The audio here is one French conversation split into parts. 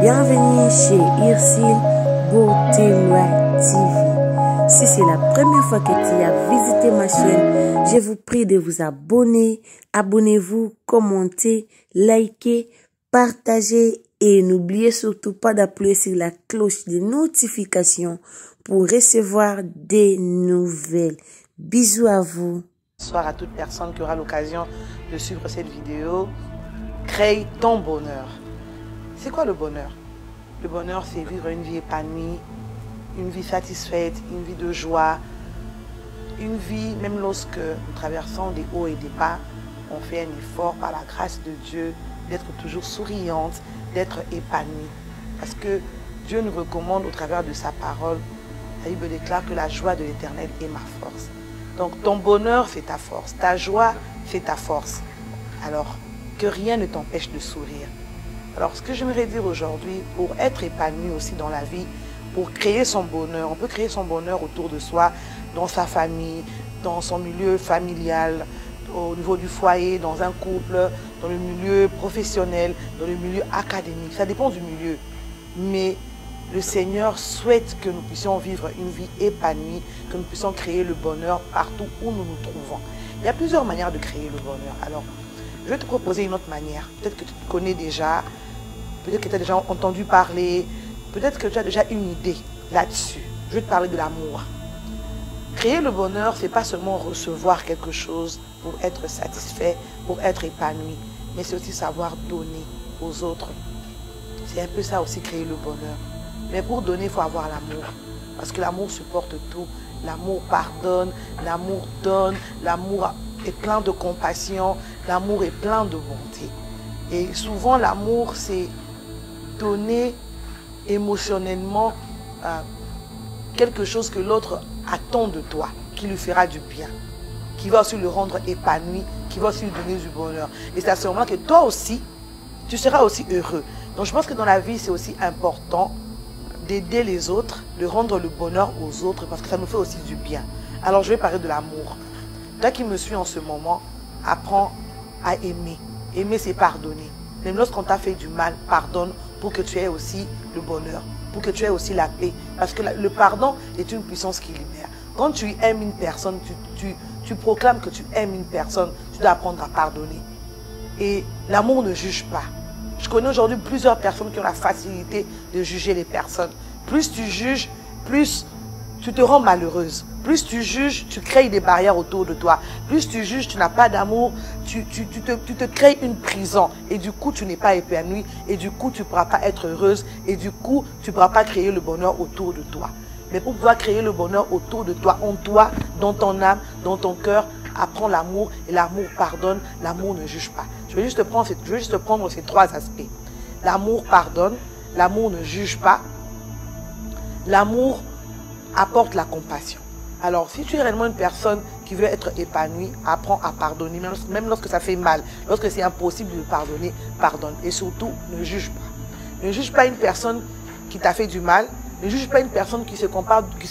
Bienvenue chez Ursule Beauté Noire TV. Si c'est la première fois que tu as visité ma chaîne, je vous prie de vous abonner. Abonnez-vous, commentez, likez, partagez et n'oubliez surtout pas d'appuyer sur la cloche de notification pour recevoir des nouvelles. Bisous à vous. Bonsoir à toute personne qui aura l'occasion de suivre cette vidéo. Crée ton bonheur. C'est quoi le bonheur? Le bonheur, c'est vivre une vie épanouie, une vie satisfaite, une vie de joie, une vie, même lorsque nous traversons des hauts et des bas, on fait un effort par la grâce de Dieu d'être toujours souriante, d'être épanouie. Parce que Dieu nous recommande au travers de sa parole, la Bible déclare que la joie de l'Éternel est ma force. Donc ton bonheur, c'est ta force. Ta joie, c'est ta force. Alors, que rien ne t'empêche de sourire. Alors, ce que j'aimerais dire aujourd'hui, pour être épanoui aussi dans la vie, pour créer son bonheur, on peut créer son bonheur autour de soi, dans sa famille, dans son milieu familial, au niveau du foyer, dans un couple, dans le milieu professionnel, dans le milieu académique. Ça dépend du milieu. Mais le Seigneur souhaite que nous puissions vivre une vie épanouie, que nous puissions créer le bonheur partout où nous nous trouvons. Il y a plusieurs manières de créer le bonheur. Alors, je vais te proposer une autre manière. Peut-être que tu te connais déjà, peut-être que tu as déjà entendu parler, peut-être que tu as déjà une idée là-dessus. Je vais te parler de l'amour. Créer le bonheur, ce n'est pas seulement recevoir quelque chose pour être satisfait, pour être épanoui, mais c'est aussi savoir donner aux autres. C'est un peu ça aussi, créer le bonheur. Mais pour donner, il faut avoir l'amour. Parce que l'amour supporte tout. L'amour pardonne, l'amour donne, l'amour est plein de compassion, l'amour est plein de bonté. Et souvent, l'amour, c'est donner émotionnellement quelque chose que l'autre attend de toi, qui lui fera du bien, qui va aussi le rendre épanoui, qui va aussi lui donner du bonheur. Et c'est à ce moment que toi aussi, tu seras aussi heureux. Donc je pense que dans la vie, c'est aussi important d'aider les autres, de rendre le bonheur aux autres, parce que ça nous fait aussi du bien. Alors je vais parler de l'amour. Toi qui me suis en ce moment, apprends à aimer. Aimer, c'est pardonner. Même lorsqu'on t'a fait du mal, pardonne pour que tu aies aussi le bonheur, pour que tu aies aussi la paix. Parce que le pardon est une puissance qui libère. Quand tu aimes une personne, tu proclames que tu aimes une personne, tu dois apprendre à pardonner. Et l'amour ne juge pas. Je connais aujourd'hui plusieurs personnes qui ont la facilité de juger les personnes. Plus tu juges, plus tu te rends malheureuse. Plus tu juges, tu crées des barrières autour de toi. Plus tu juges, tu n'as pas d'amour, tu te crées une prison. Et du coup, tu n'es pas épanouie. Et du coup, tu ne pourras pas être heureuse. Et du coup, tu ne pourras pas créer le bonheur autour de toi. Mais pour pouvoir créer le bonheur autour de toi, en toi, dans ton âme, dans ton cœur, apprends l'amour. Et l'amour pardonne, l'amour ne juge pas. Je vais juste prendre ces trois aspects. L'amour pardonne, l'amour ne juge pas, l'amour apporte la compassion. Alors, si tu es réellement une personne qui veut être épanouie, apprends à pardonner, même lorsque ça fait mal, lorsque c'est impossible de pardonner, pardonne. Et surtout, ne juge pas. Ne juge pas une personne qui t'a fait du mal, ne juge pas une personne qui se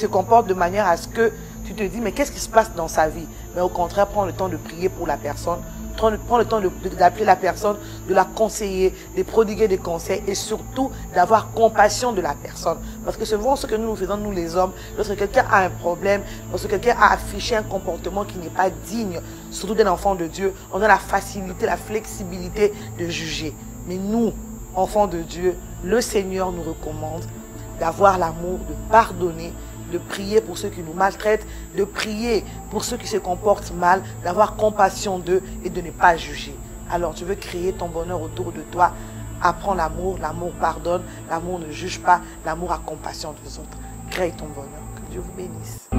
comporte de manière à ce que tu te dis, mais qu'est-ce qui se passe dans sa vie? Mais au contraire, prends le temps de prier pour la personne, prends le temps d'appeler la personne, de la conseiller, de prodiguer des conseils et surtout d'avoir compassion de la personne. Parce que souvent, ce que nous faisons, nous les hommes, lorsque quelqu'un a un problème, lorsque quelqu'un a affiché un comportement qui n'est pas digne, surtout d'un enfant de Dieu, on a la facilité, la flexibilité de juger. Mais nous, enfants de Dieu, le Seigneur nous recommande d'avoir l'amour, de pardonner, de prier pour ceux qui nous maltraitent, de prier pour ceux qui se comportent mal, d'avoir compassion d'eux et de ne pas juger. Alors tu veux créer ton bonheur autour de toi, apprends l'amour, l'amour pardonne, l'amour ne juge pas, l'amour a compassion des autres. Crée ton bonheur. Que Dieu vous bénisse.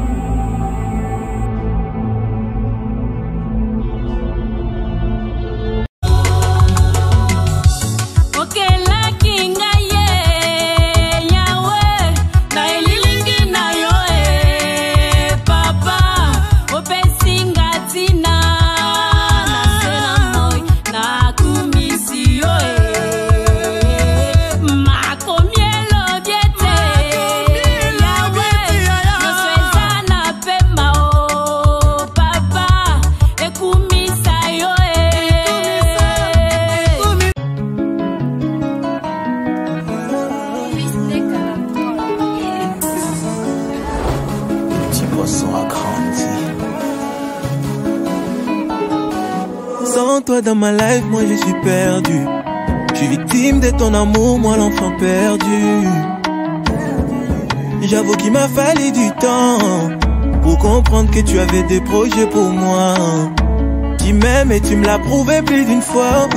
Makomielo diete, Yahweh, no toi dans ma life, moi je suis perdu. Je suis victime de ton amour, moi l'enfant perdu. J'avoue qu'il m'a fallu du temps pour comprendre que tu avais des projets pour moi. Tu m'aimes et tu me l'as prouvé plus d'une fois.